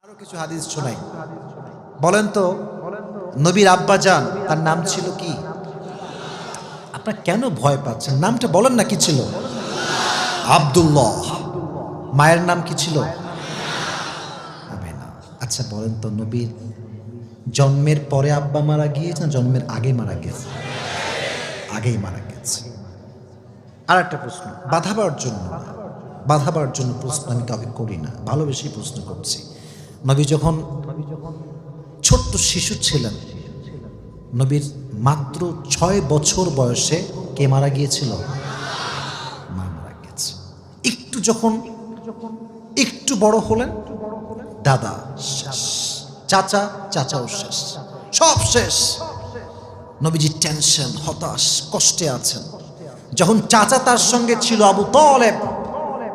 আরো কিছু হাদিস শোনাই। বলেন তো নবীর আব্বাজান তার নাম ছিল কি? আপনারা কেন ভয় পাচ্ছেন? নামটা বলেন না, কি ছিল? আব্দুল্লাহ। মায়ের নাম কি ছিল? আমেনা। আচ্ছা বলেন তো নবীর জন্মের পরে আব্বা মারা গিয়েছে না জন্মের আগে মারা গেছে? আগেই মারা গেছে। আর একটা প্রশ্ন, বাধাবার জন্য প্রশ্ন আমি কাউকে করি না, ভালোবেসেই প্রশ্ন করছি। নবী যখন ছোট্ট শিশু ছিলেন, নবীর মাত্র 6 বছর বয়সে কে মারা গিয়েছিল? মা মারা গেছে। যখন একটু বড় হলেন, দাদা শেষ, চাচাও শেষ, সব শেষ। নবীজি টেনশন, হতাশ, কষ্টে আছেন। যখন চাচা তার সঙ্গে ছিল আবু তালেব,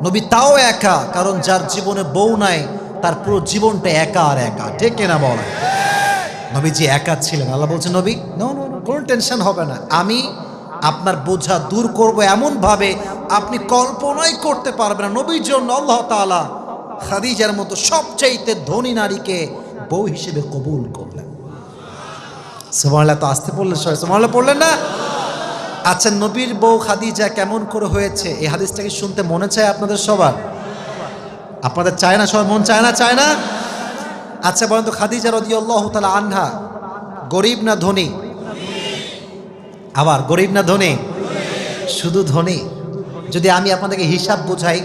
নবী তাও একা, কারণ যার জীবনে বউ নাই তার পুরো জীবনটা একা আর একা, ঠিক কিনা বলে? নবীজি একা ছিলেন। আল্লাহ বলছেন নবী নো, কোনো টেনশন হবে না, আমি আপনার বোঝা দূর করব এমন ভাবে আপনি কল্পনাই করতে পারবেন না। নবীর জন্য আল্লাহ তাআলা খাদিজার মতো সবচাইতে ধনী নারীকে বউ হিসেবে কবুল করলেন। সুবহানাল্লাহ। তো আসতে পড়লেন, সুবহানাল্লাহ পড়লেন না? আচ্ছা, নবীর বউ খাদিজা কেমন করে হয়েছে, এই হাদিসটাকে শুনতে মনে চায় আপনাদের সবার? আপনাদের চায় না? সবার মন চায় না? আচ্ছা বলেন তো খাদিজা রাদিয়াল্লাহু তাআলা আনহা গরিব না ধনী? আবার গরিব না ধনী? শুধু ধনী? যদি আমি আপনাদেরকে হিসাব বুঝাই,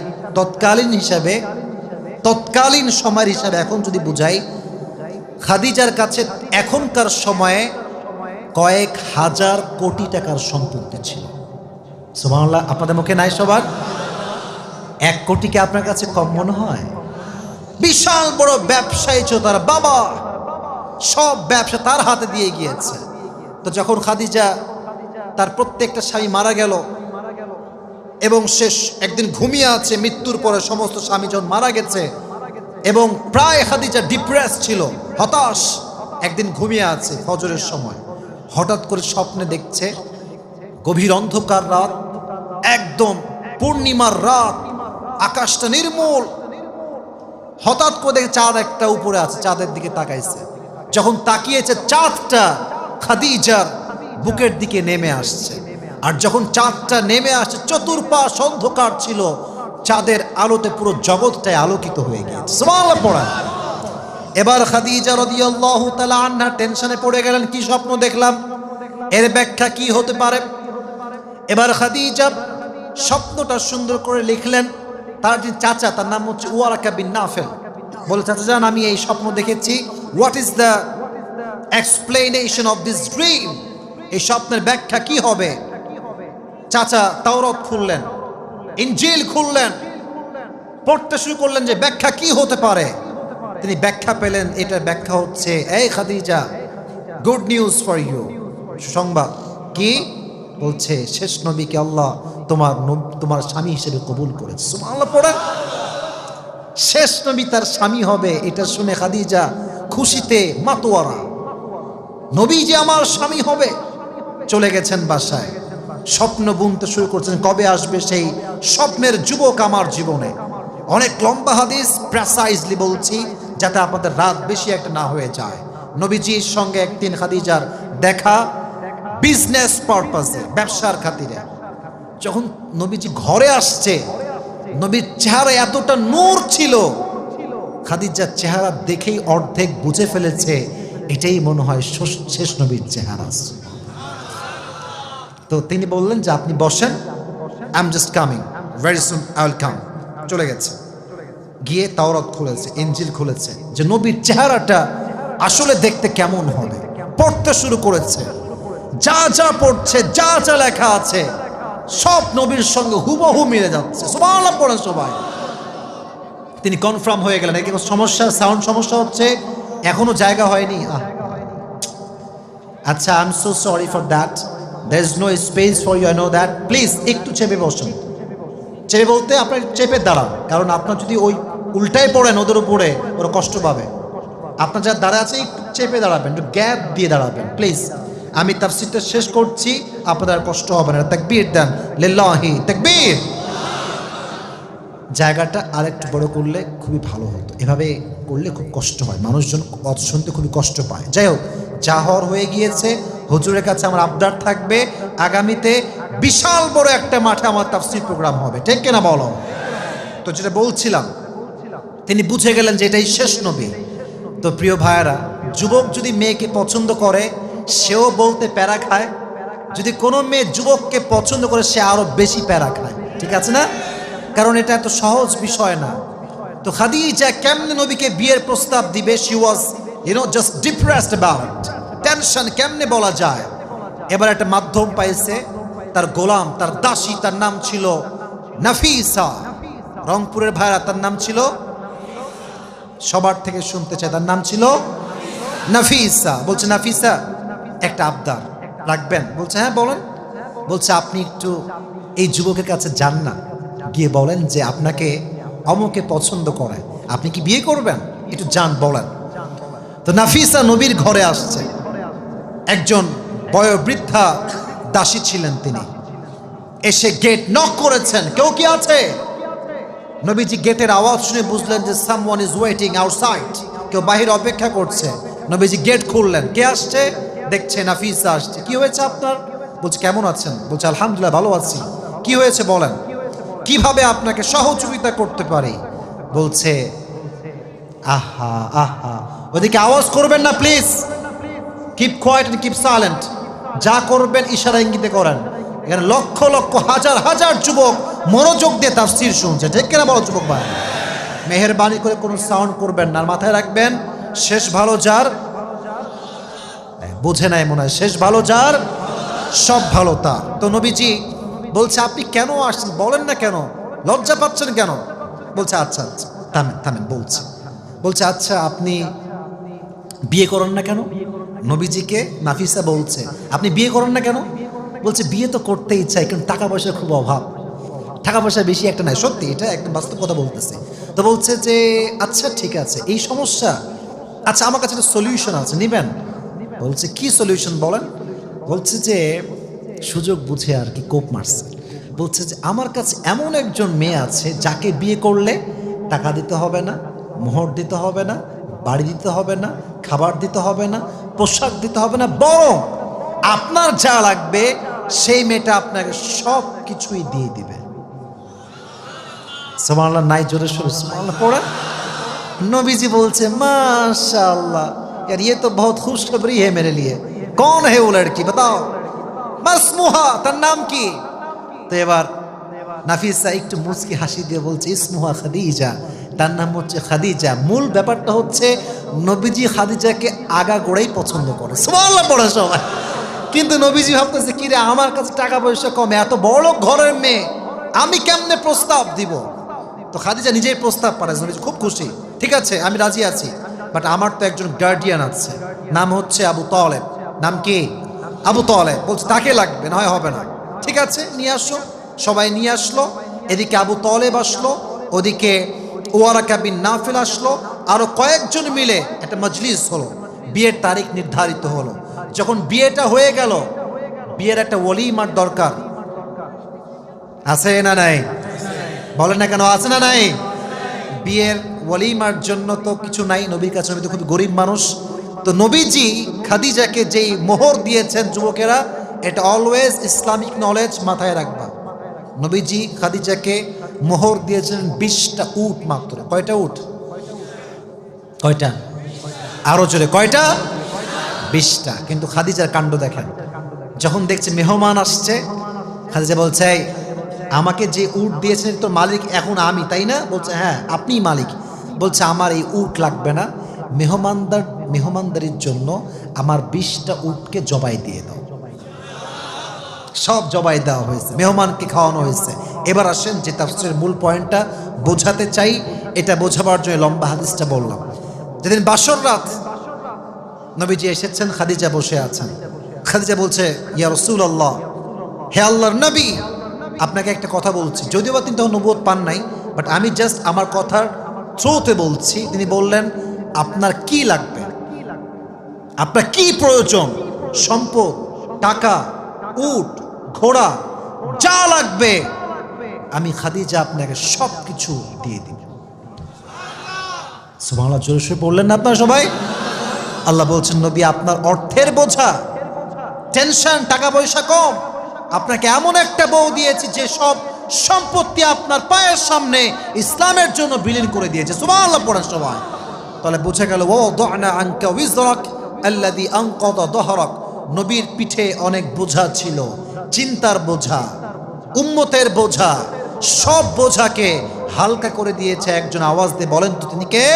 তৎকালীন সময়ের হিসাবে এখন যদি বুঝাই, খাদিজার কাছে এখনকার সময়ে কয়েক হাজার কোটি টাকার সম্পত্তি ছিল। সুবহানাল্লাহ। আপনাদের মুখে নাই সবার? 1 কোটিকে আপনার কাছে কম মনে হয়? বিশাল বড় ব্যবসায়ী ছিল তার বাবা, সব ব্যবসা তার হাতে দিয়ে গিয়েছে। তো যখন খাদিজা তার প্রত্যেকটা স্বামী মারা গেল এবং শেষ একদিন ঘুমিয়ে আছে, মৃত্যুর পরে সমস্ত স্বামী যখন মারা গেছে এবং প্রায় খাদিজা ডিপ্রেস ছিল, হতাশ, একদিন ঘুমিয়ে আছে, ফজরের সময় হঠাৎ করে স্বপ্নে দেখছে গভীর অন্ধকার রাত, একদম পূর্ণিমার রাত, আকাশটা নির্মল। হঠাৎ করে দেখে চাঁদ একটা উপরে আছে, চাঁদের দিকে তাকাইছে। যখন তাকিয়েছে, চাঁদটা খাদিজার বুকের দিকে নেমে আসছে। আর যখন চাঁদটা নেমে আসছে, চতুর্পাশ অন্ধকার ছিল, চাঁদের আলোতে পুরো জগৎটাই আলোকিত হয়ে গিয়েছে। সুবহানাল্লাহ পড়া। এবার খাদিজা রাদিয়াল্লাহু তাআলা আনহা টেনশনে পড়ে গেলেন, কি স্বপ্ন দেখলাম, এর ব্যাখ্যা কি হতে পারে? এবার খাদিজা স্বপ্নটা সুন্দর করে লিখলেন। তার যে চাচা, তার নাম হচ্ছে ওয়ারাকা বিন নাফেল, বলে চাচা জান আমি এই স্বপ্ন দেখেছি, what is the explanation of this dream, এই স্বপ্নের ব্যাখ্যা কি হবে? চাচা তাওরাত খুললেন, ইনজিল খুললেন, পড়তে শুরু করলেন যে ব্যাখ্যা কি হতে পারে। তিনি ব্যাখ্যা পেলেন, এটার ব্যাখ্যা হচ্ছে, এই Khadija, good news for you, সংবাদ কি? বলছে শেষ নবীকে আল্লাহ তোমার স্বামী হিসেবে কবুল করেছে। সুবহানাল্লাহ পড়েন। শেষ নবী তার স্বামী হবে, এটা শুনে খাদিজা খুশিতে মাতোয়ারা, নবী যে আমার স্বামী হবে। চলে গেছেন বাসায়, স্বপ্ন বুনতে শুরু করছেন, কবে আসবে সেই স্বপ্নের যুবক আমার জীবনে। অনেক লম্বা হাদিস, প্রেসাইজলি বলছি যাতে আপনাদের রাত বেশি একটা না হয়ে যায়। নবীজির সঙ্গে একদিন খাদিজার দেখা বিজনেস পারপাসে, ব্যবসার খাতিরে। যখন নবীজি ঘরে আসছে, নবীর চেহারা এতটা নূর ছিল, খাদিজার চেহারা দেখেই অর্ধেক বুঝে ফেলেছে এটাই মনে হয় শেষ নবীর চেহারা। তো তিনি বললেন যে আপনি বসেন, I am just coming, very soon I will come. চলে গেছে, গিয়ে তাওরাত খুলেছে, ইনজিল খুলেছে, যে নবীর চেহারাটা আসলে দেখতে কেমন হবে। পড়তে শুরু করেছে, যা পড়ছে, যা লেখা আছে সব নবীর সঙ্গে হুবহু মিলে যাচ্ছে। সুবহানাল্লাহ পড়েন সবাই। তিনি কনফার্ম হয়ে গেলেন, এর কোনো সমস্যা, সাউন্ড সমস্যা হচ্ছে, এখনো জায়গা হয়নি। আচ্ছা, I am so sorry for that, there is no space for you, I know that, please একটু চেপে বসুন। চেপে বলতে আপনার চেপে দাঁড়ান, কারণ আপনার যদি ওই উল্টায় পড়েন ওদের উপরে, ওরা কষ্ট পাবে। আপনার যা দাঁড়া আছে একটু চেপে দাঁড়াবেন, একটু গ্যাপ দিয়ে দাঁড়াবেন প্লিজ। আমি তাফসীরটা শেষ করছি, আপনাদের আর কষ্ট হবে না। তাকবীর দেন, লিল্লাহি তাকবীর। জায়গাটা আরেকটু বড় করলে খুবই ভালো হতো, এভাবে করলে খুব কষ্ট হয়, মানুষজন কথা শুনতে খুবই কষ্ট পায়। যাই হোক, যা হওয়ার হয়ে গিয়েছে। হুজুরের কাছে আমার আবদার থাকবে, আগামীতে বিশাল বড় একটা মাঠে আমার তাফসীর প্রোগ্রাম হবে, ঠিক কিনা বলো? তো যেটা বলছিলাম, তিনি বুঝে গেলেন যে এটাই শেষ নবী। তো প্রিয় ভাইয়েরা, যুবক যদি মেয়েকে পছন্দ করে সেও বলতে প্যারা খায়, যদি কোনো মেয়ে যুবককে পছন্দ করে সে আরো বেশি প্যারা খায়, ঠিক আছে না? কারণ এটা এত সহজ বিষয় না। তো খাদিজা কেমনে নবীকে বিয়ের প্রস্তাব দিবে, she was just depressed about, tension কেমনে বলা যায়। এবার একটা মাধ্যম পাইছে, তার গোলাম, তার দাসী, তার নাম ছিল নাফিসা। রংপুরের ভাইরা, তার নাম ছিল, সবার থেকে শুনতে চাই, তার নাম ছিল নাফিসা। বলছে নাফিসা একটা আবদার রাখবেন? বলছে হ্যাঁ বলেন। বলছে আপনি একটু এই যুবকের কাছে যান না, গিয়ে বলেন যে আপনাকে অমুকে পছন্দ করে, আপনি কি বিয়ে করবেন, একটু যান বলেন। তো নাফিসা নবীর ঘরে আসছে, একজন বয়োবৃদ্ধা দাসী ছিলেন তিনি। এসে গেট নক করেছেন, কেউ কি আছে? নবীজি গেটের আওয়াজ শুনে বুঝলেন যে সামওয়ান ইজ ওয়েটিং আউটসাইড, কেউ বাহিরে অপেক্ষা করছে। নবীজি গেট খুললেন, কে আসছে? দেখছে নাফিসা আসছে। কি হয়েছে আপনার? বলছে কেমন আছেন? বলছে আলহামদুলিল্লাহ ভালো আছি। কি হয়েছে বলেন, কিভাবে আপনাকে সহযোগিতা করতে পারি? বলছে আহা আহা, ওদিকে আওয়াজ করবেন না please, keep quiet and keep silent. যা করবেন ইশারা ইঙ্গিতে করেন। এখানে লক্ষ লক্ষ হাজার হাজার যুবক মনোযোগ দিয়ে তাফসীর শুনছে, ঠিক কিনা বলো যুবক ভাই? মেহেরবানি করে কোনো সাউন্ড করবেন না, মাথায় রাখবেন শেষ ভালো যার, বুঝে নাই মনে হয়, শেষ ভালো যার সব ভালো তার। তো নবীজি বলছে আপনি কেন আসছেন বলেন না, কেন লজ্জা পাচ্ছেন কেন? বলছে আচ্ছা আচ্ছা থামেন থামেন। বলছে আচ্ছা আপনি বিয়ে করেন না কেন? নবীজিকে নাফিসা বলছে আপনি বিয়ে করেন না কেন? বলছে বিয়ে তো করতে ইচ্ছাই, কিন্তু টাকা পয়সার খুব অভাব, টাকা পয়সা বেশি একটা নাই। সত্যি, এটা একদম বাস্তব কথা বলতেছে। তো বলছে যে আচ্ছা ঠিক আছে, এই সমস্যা, আচ্ছা আমার কাছে একটা সলিউশন আছে, নিবেন? বলছে কি সলিউশন বলেন? বলছে যে সুযোগ বুঝে আর কি কোপ মারছে। বলছে যে আমার কাছে এমন একজন মেয়ে আছে যাকে বিয়ে করলে টাকা দিতে হবে না, মোহর দিতে হবে না, বাড়ি দিতে হবে না, খাবার দিতে হবে না, পোশাক দিতে হবে না, বরং আপনার যা লাগবে সেই মেয়েটা আপনাকে সব কিছুই দিয়ে দিবে। সুবহানাল্লাহ, নাই জোরে শুরু সুবহানাল্লাহ পড়া। नबीजी बोलছে माशाअल्लाह यार ये तो बहुत खुशखबरी है मेरे लिए। कौन है वो लड़की बताओ, মাসমুহা, তার নাম কি? তো এবার নাফিসা একটু মুচকি হাসি দিয়ে বলছে ইসমুহা খাদিজা, তার নাম হচ্ছে খাদিজা। মূল ব্যাপারটা হচ্ছে নবীজি খাদিজাকে আগা গোড়াই পছন্দ করে। সুবহানাল্লাহ পড়ে সবাই। কিন্তু নবীজি ভাবতেছে কি রে, আমার কাছে টাকা পয়সা কমে, এত বড় ঘরের মেয়ে আমি কেমনে প্রস্তাব দিব? তো খাদিজা নিজেই প্রস্তাব পাঠায়। নবীজি খুব খুশি, ঠিক আছে আমি রাজি আছি, বাট আমার তো একজন গার্ডিয়ান আছে, নাম হচ্ছে আবু তালেব। নাম কি? আবু তালেব। বলছে তাকে লাগবে, না হয় হবে না। ঠিক আছে নিয়ে আসো। সবাই নিয়ে আসলো। এদিকে আবু তালেব আসলো, ওদিকে ওয়ারাকা বিন নাফিল আসলো, আরো কয়েকজন মিলে একটা মজলিস হলো, বিয়ের তারিখ নির্ধারিত হলো। যখন বিয়েটা হয়ে গেল, বিয়ের একটা ওলিমার দরকার আছে না নাই? বলেন না কেন, আছে না নাই? বিয়ের ওলিমার জন্য তো কিছু নাই নবীর কাছে, নবী তো খুব গরিব মানুষ। তো নবীজি খাদিজাকে যেই মোহর দিয়েছেন যুবকেরা, এটা অলওয়েজ ইসলামিক নলেজ মাথায় রাখবা। নবীজি খাদিজাকে মোহর দিয়েছেন 20টা উট মাত্র। কয়টা উট? কয়টা? আরো জোরে কয়টা? 20টা। কিন্তু খাদিজার কাণ্ড দেখেন, যখন দেখছে মেহমান আসছে, খাদিজা বলছে আমাকে যে উট দিয়েছেন তো মালিক এখন আমি, তাই না? বলছে হ্যাঁ আপনিই মালিক। বলছে আমার এই উট লাগবে না, মেহমানদারির জন্য আমার 20টা উটকে জবাই দিয়ে দাও। সব জবাই দেওয়া হয়েছে, মেহমানকে খাওয়ানো হয়েছে। এবার আসেন যে তাফসীরের মূল পয়েন্টটা বোঝাতে চাই, এটা বোঝাবার জন্য লম্বা হাদিসটা বললাম। যেদিন বাসর রাত নবীজি এসেছেন, খাদিজা বসে আছেন। খাদিজা বলছে ইয়া রাসূলুল্লাহ, হে আল্লাহর নবী, আপনাকে একটা কথা বলছি। যদিও বা তিনি তখন নবুয়ত পান নাই, বাট আমি জাস্ট আমার কথার থ্রুতে বলছি। তিনি বললেন আপনার কি লাগবে, আপনার কি প্রয়োজন, সম্পদ, টাকা, উট, ঘোড়া, যা লাগবে আমি খাদিজা আপনাকে সব কিছু দিয়ে দিব। সুবহানাল্লাহ, জোরে সরে পড়লেন না আপনারা সবাই? আল্লাহ বলছেন, নবী আপনার অর্থের বোঝা, টেনশন, টাকা পয়সা কম, আপনাকে এমন একটা বউ দিয়েছি যে সব সম্পত্তি আপনার পায়ের সামনে ইসলামের জন্য বিলীন করে দিয়েছে। সুবহানাল্লাহ পড়েন সবাই। তাহলে বোঝা গেল ও দানা আনকা উইজরাক আল্লাযী আনকাযা যহরাক, নবীর পিঠে অনেক বোঝা ছিল, চিন্তার বোঝা, উম্মতের বোঝা, সব বোঝাকে হালকা করে দিয়েছে একজন। আওয়াজ দিয়ে বলেন তো তিনি কে?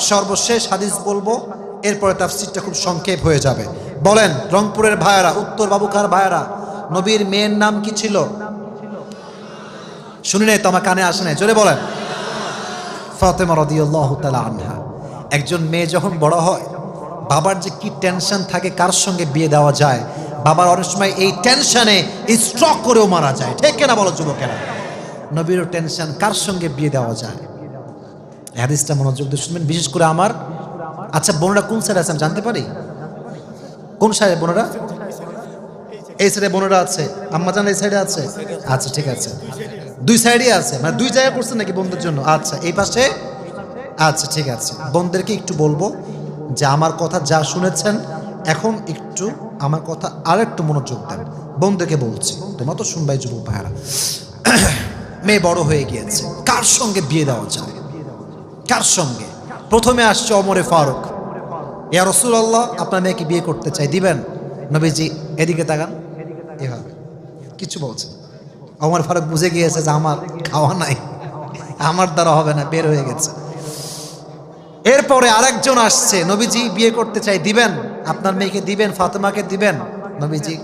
সর্বশেষ হাদিস বলবো, এরপরে তাফসীরটা খুব সংক্ষেপ হয়ে যাবে। বলেন রংপুরের ভাইয়েরা, উত্তর বাবুখার ভাইয়েরা, নবীর মেয়ের নাম কি ছিল? শুনি নাই তো, আমার কানে আসে নাই, জোরে বলেন। ফাতেমা রাদিয়াল্লাহু তাআলা আনহা। একজন মেয়ে যখন বড় হয়, বাবার যে কি টেনশন থাকে কার সঙ্গে বিয়ে দেওয়া যায়, বাবার অনেক সময় এই টেনশনে স্ট্রোক করেও মারা যায়। ঠিক কিনা বলো যুবকেরা? নবীরও টেনশন, কার সঙ্গে বিয়ে দেওয়া যায়। হাদিসটা মনোযোগ দিয়ে শুনবেন, বিশেষ করে আমার। আচ্ছা বোনরা কোন সাইডে আছে আমি জানতে পারি? কোন সাইডে বোনরা? এই সাইডে বোনরা আছে, আম্মা জান এই সাইডে আছে। আচ্ছা ঠিক আছে, দুই সাইডে আছে, মানে দুই জায়গা করছেন নাকি বোনদের জন্য? আচ্ছা এই পাশে। আচ্ছা ঠিক আছে, বোনদেরকে একটু বলবো যে আমার কথা যা শুনেছেন এখন একটু আমার কথা আর একটু মনোযোগ দেন। বোনদেরকে বলছি, তোমরা তো শুনবাই যুবক ভাইরা। মেয়ে বড় হয়ে গিয়েছে, কার সঙ্গে বিয়ে দেওয়া যায়, কার সঙ্গে? প্রথমে আসছে ওমরে ফারুক। ইয়া রাসূলুল্লাহ, আপনার মেয়েকে বিয়ে করতে চাই, দিবেন? নবীজি এদিকে তাকান, এভাবে কিছু বলছে। ওমর ফারুক বুঝে গিয়েছে যে আমার খাওয়া নাই, আমার দ্বারা হবে না, বের হয়ে গেছে। এরপরে আরেকজন আসছে, নবীজি বিয়ে করতে চাই, দিবেন? আপনার মেয়েকে দিবেন, ফাতেমাকে দিবেন? নবীজি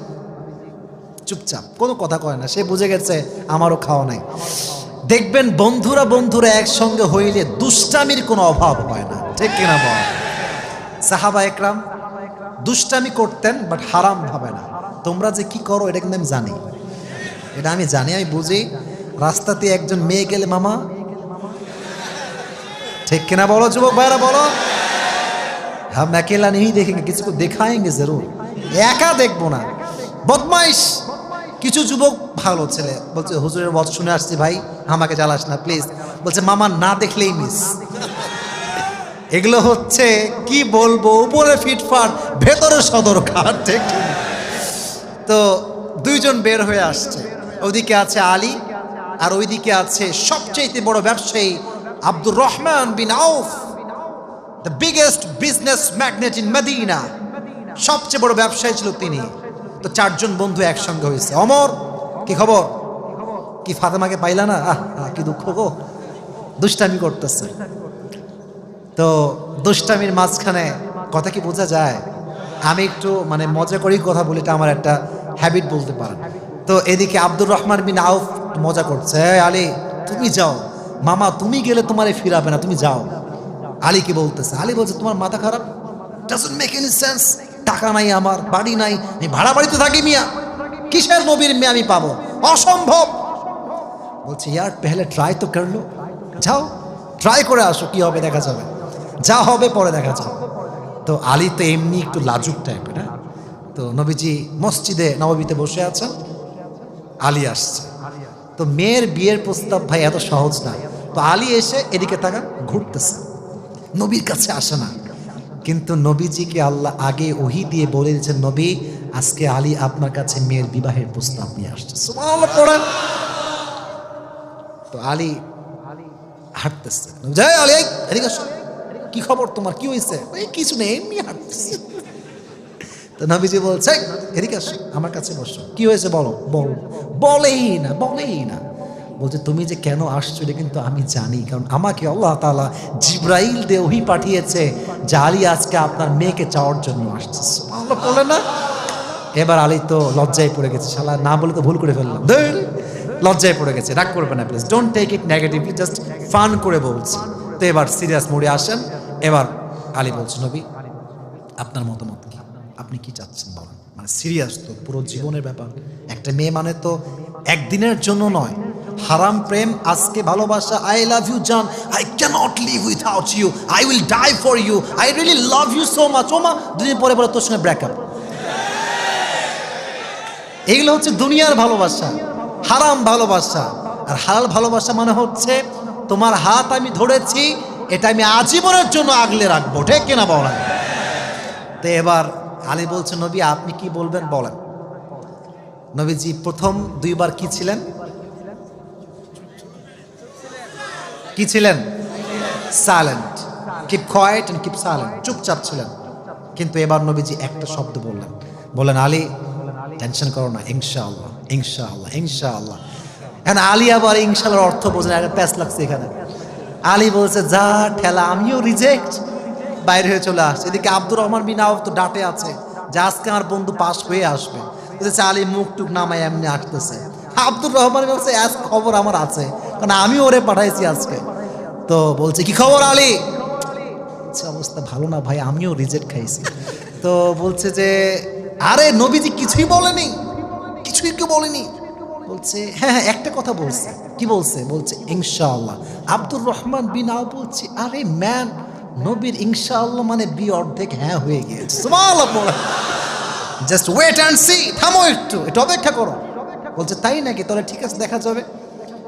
চুপচাপ, কোনো কথা কয় না, সে বুঝে গেছে আমারও খাওয়া নাই। দেখবেন বন্ধুরা বন্ধুরা একসঙ্গে হইলে দুষ্টামির কোনো অভাব হয় না। ঠিক কিনা বল? সাহাবা একরাম দুষ্টামি করতেন, বাট হারাম ভাবে না। তোমরা যে কি করো এটা কিন্তু আমি জানি, এটা আমি জানি, আমি বুঝি। রাস্তাতে একজন মেয়ে গেলে মামা, ঠিক কিনা বলো যুবক ভাইরা বলো? হাম अकेला नहीं देखेंगे, किसी को दिखाएंगे जरूर, একা দেখবো না। বদমাইশ কিছু যুবক, ভালো ছেলে, বলছে হুজুরের ওয়াজ শুনে আসছি ভাই, আমাকে জ্বালাস না প্লিজ। বলছে মামা না দেখলেই মিস। এগুলো হচ্ছে কি বলবো, উপরে ফিটফাট, ভেতরে সদরকার। ঠিক ঠিক। তো দুইজন বের হয়ে আসছে, ওইদিকে আছে আলী আর ওইদিকে আছে সবচেয়ে বড় ব্যবসায়ী Abdur Rahman bin Auf, the biggest business magnate in Medina. সবচেয়ে বড় ব্যবসায়ী ছিল তিনি। তো চারজন বন্ধু একসঙ্গে হয়েছে। ওমর, কি খবর? কি ফাতেমাকে পাইলা না? কি দুঃখ গো, দুষ্টামি করতেছে। তো দুষ্টামির মাঝখানে কথা কি বোঝা যায়? আমি একটু মানে মজা করেই কথা বলি, এটা আমার একটা হ্যাবিট বলতে পারেন। তো এদিকে আব্দুর রহমান বিন আউফ মজা করছে, আলী তুমি যাও, মামা তুমি গেলে তোমারে ফিরাবে না, তুমি যাও। আলী কি বলতেছে? আলী বলছে তোমার মাথা খারাপ, ডাজন্ট মেক এনি সেন্স। টাকা নাই আমার, বাড়ি নাই, আমি ভাড়া বাড়িতে থাকি মিয়া, কিসের নবীর মেয়ে আমি পাবো? অসম্ভব। বলছে ইয়ার পেহলে ট্রাই তো করলো, যাও ট্রাই করে আসো, কি হবে দেখা যাবে, যা হবে পরে দেখা যাবে। তো আলী তো এমনি একটু লাজুক টাইপের। তো নবীজি মসজিদে নববীতে বসে আছেন, আলী আসছে। তো মেয়ের বিয়ের প্রস্তাব ভাই এত সহজ না। তো আলী এসে এদিকে তাকান, ঘুরতেছে, নবীর কাছে আসে না। কিন্তু নবীজিকে আল্লাহ আগে ওহী দিয়ে বলে দিয়েছেন, নবী আজকে আলী আপনার কাছে মেয়ের বিবাহের প্রস্তাব নিয়ে আসছে। সুবহানাল্লাহ পড়েন। তো আলী হাঁটতেছে, যাই আলী এদিকে আসো, কি খবর তোমার, কি হয়েছে? কিছু নেই, এমনি হাঁটতেছে। তো নবীজি বলছে এদিকে আসো, আমার কাছে বসো, কি হয়েছে বলো। বলেই না। বলছে তুমি যে কেন আসছো এটা কিন্তু আমি জানি, কারণ আমাকে আল্লাহ তাআলা জিব্রাইল দিয়ে ওহী পাঠিয়েছে যে আলী আজকে আপনার মেয়েকে চাওয়ার জন্য আসছে। সুবহানাল্লাহ বলে না। এবার আলী তো লজ্জায় পড়ে গেছে, শালা না বলে তো ভুল করে ফেললাম, লজ্জায় পড়ে গেছে। রাগ করবে না please, don't take it negatively, just fun করে বলছি। তো এবার সিরিয়াস মোডে আসেন। এবার আলী বলছে নবী আপনার মতামত কি, আপনি কি চাচ্ছেন বলেন। মানে সিরিয়াস তো, পুরো জীবনের ব্যাপার। একটা মেয়ে মানে তো একদিনের জন্য নয়, হারাম প্রেম, আজকে ভালোবাসা, আই লাভ ইউ জান, I can't live without you, I will die for you, I really love you so much. ওমা দুদিন পরে পরে তোর সঙ্গে ব্রেকআপ। এগুলো হচ্ছে দুনিয়ার ভালোবাসা, হারাম ভালোবাসা। আর হালাল ভালোবাসা মানে হচ্ছে তোমার হাত আমি ধরেছি, এটা আমি আজীবনের জন্য আগলে রাখবো, ঠিক কিনা বলেন? তো এবার আলী বলছে, নবী আপনি কি বলবেন বলেন। নবীজি প্রথম দুইবার কি ছিলেন? কি ছিলেন? Silent, keep quiet and keep silent, চুপচাপ ছিলেন। কিন্তু এবার নবীজি একটা শব্দ বললেন, বলেন আলী টেনশন করো না, ইনশাআল্লাহ ইনশাআল্লাহ ইনশাআল্লাহ। এখন আলী আবার ইনশাআল্লাহর অর্থ বোঝেন, একটা প্যাচ লাগছে এখানে। আলী বলছে যা ঠেলা, আমিও রিজেক্ট, বাইরে হয়ে চলে আসছে। এদিকে আব্দুর রহমান বিন আউফ তো ডাটে আছে যে আজকে আমার বন্ধু পাস হয়ে আসবে। বলছে আলী মুখ টুক নামাই এমনি আসতেছে। আব্দুর রহমান বলছে আজ খবর আমার আছে, কারণ আমি ওরে পাঠাইছি আজকে। তো বলছে কি খবর আলী? অবস্থা ভালো না ভাই, আমিও রিজেক্ট খাইছি। তো বলছে যে আরে নবীজি কিছুই বলেনি, কিছুই কেউ বলেনি। বলছে হ্যাঁ হ্যাঁ একটা কথা বলছে। কি বলছে? বলছে ইনশাআল্লাহ। আব্দুর রহমান বিন আউফ বলছে আরে ম্যান, নবীর ইনশাআল্লাহ মানে বি অর্ধেক হ্যাঁ হয়ে গিয়েছে। সুবহানাল্লাহ, জাস্ট ওয়েট অ্যান্ড সি, থামো একটু, একটু অপেক্ষা করো। বলছে তাই নাকি? তাহলে ঠিক আছে, দেখা যাবে।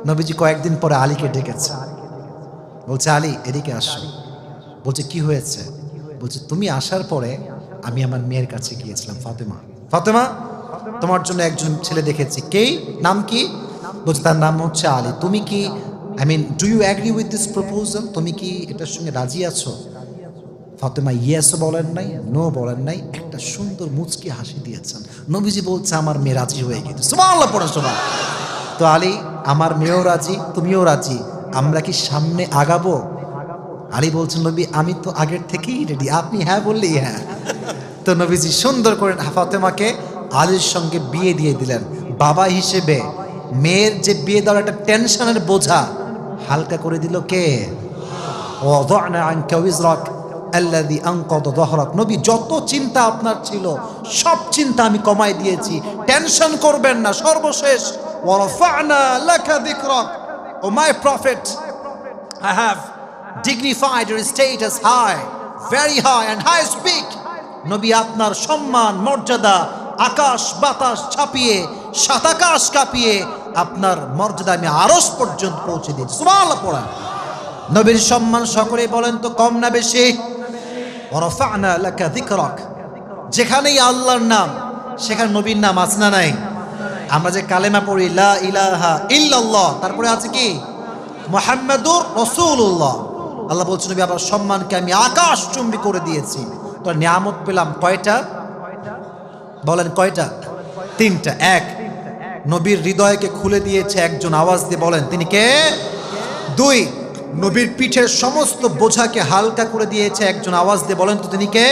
নবীজি কয়েকদিন পরে আলীকে ডেকেছে। বলছে আলী এদিকে আসো। বলছে কি হয়েছে? বলছে তুমি আসার পরে আমি আমার মেয়ের কাছে গিয়েছিলাম, ফাতেমা। ফাতেমা, তোমার জন্য একজন ছেলে দেখেছি। কে? নাম কি? বলছে তার নাম হচ্ছে আলী। তুমি কি do you agree with this proposal? তুমি কি এটার সঙ্গে রাজি আছো? ফাতেমা ইয়েসও বলেন নাই, নো বলেন নাই, একটা সুন্দর মুচকি হাসি দিয়েছেন। নবীজি বলছে আমার মেয়ে রাজি হয়ে গেছে। সুবহানাল্লাহ পড়েন সবাই। তো আলী আমার মেয়েও রাজি, তুমিও রাজি, আমরা কি সামনে আগাবো? আলী বলছেন নবী আমি তো আগের থেকেই রেডি, আপনি হ্যাঁ বললেই হ্যাঁ। তো নবীজি সুন্দর করে ফাতেমাকে আলীর সঙ্গে বিয়ে দিয়ে দিলেন। বাবা হিসেবে মেয়ের যে বিয়ে দেওয়ার একটা টেনশনের বোঝা হালকা করে দিল কে? ওয়াদানা আনকা উযরাক আল্লাযী আনকাযা যহরাক। নবী যত চিন্তা আপনার ছিল সব চিন্তা আমি কমাই দিয়েছি, টেনশন করবেন না। সর্বশেষ ওয়া রাফা'না লাকা যিকরাক, O my prophet, I have dignified your status high, very high and high speak. নবী আপনার সম্মান মর্যাদা আকাশ বাতাস ছাপিয়ে, সাত আকাশ কাঁপিয়ে আপনার মর্যাদা আমি আরশ পর্যন্ত পৌঁছে দিয়েছি। সুবহানাল্লাহ পড়েন। নবীর সম্মান সকলেই বলেন তো কম না বেশি? ওয়া রাফা'না লাকা যিকরাক, যেখানেই আল্লাহর নাম সেখানে নবীর নাম আছে না নাই? আমরা যে কালেমা পড়ি লা ইলাহা ইল্লাল্লাহ, তারপরে আছে কি? মুহাম্মাদুর রাসূলুল্লাহ। আল্লাহ বলছেন নবী আপনার সম্মানকে আমি আকাশ চুম্বি করে দিয়েছি। তো নিয়ামত পেলাম কয়টা? বলেন কয়টা? তিনটা। এক, নবীর হৃদয়কে খুলে দিয়েছে একজন, আওয়াজ দিয়ে বলেন তিনি কে? দুই, নবীর পিঠের সমস্ত বোঝাকে হালকা করে দিয়েছে একজন, আওয়াজ দিয়ে বলেন তো তিনি কে?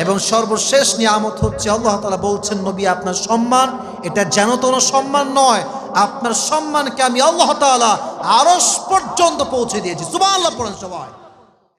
এবং সর্বশেষ নিয়ামত হচ্ছে আল্লাহ তাআলা বলছেন নবী আপনার সম্মান এটা যেন কোনো সম্মান নয়, আপনার সম্মানকে আমি আল্লাহ তাআলা আরশ পর্যন্ত পৌঁছে দিয়েছি। সুবহানাল্লাহ পড়েন সবাই।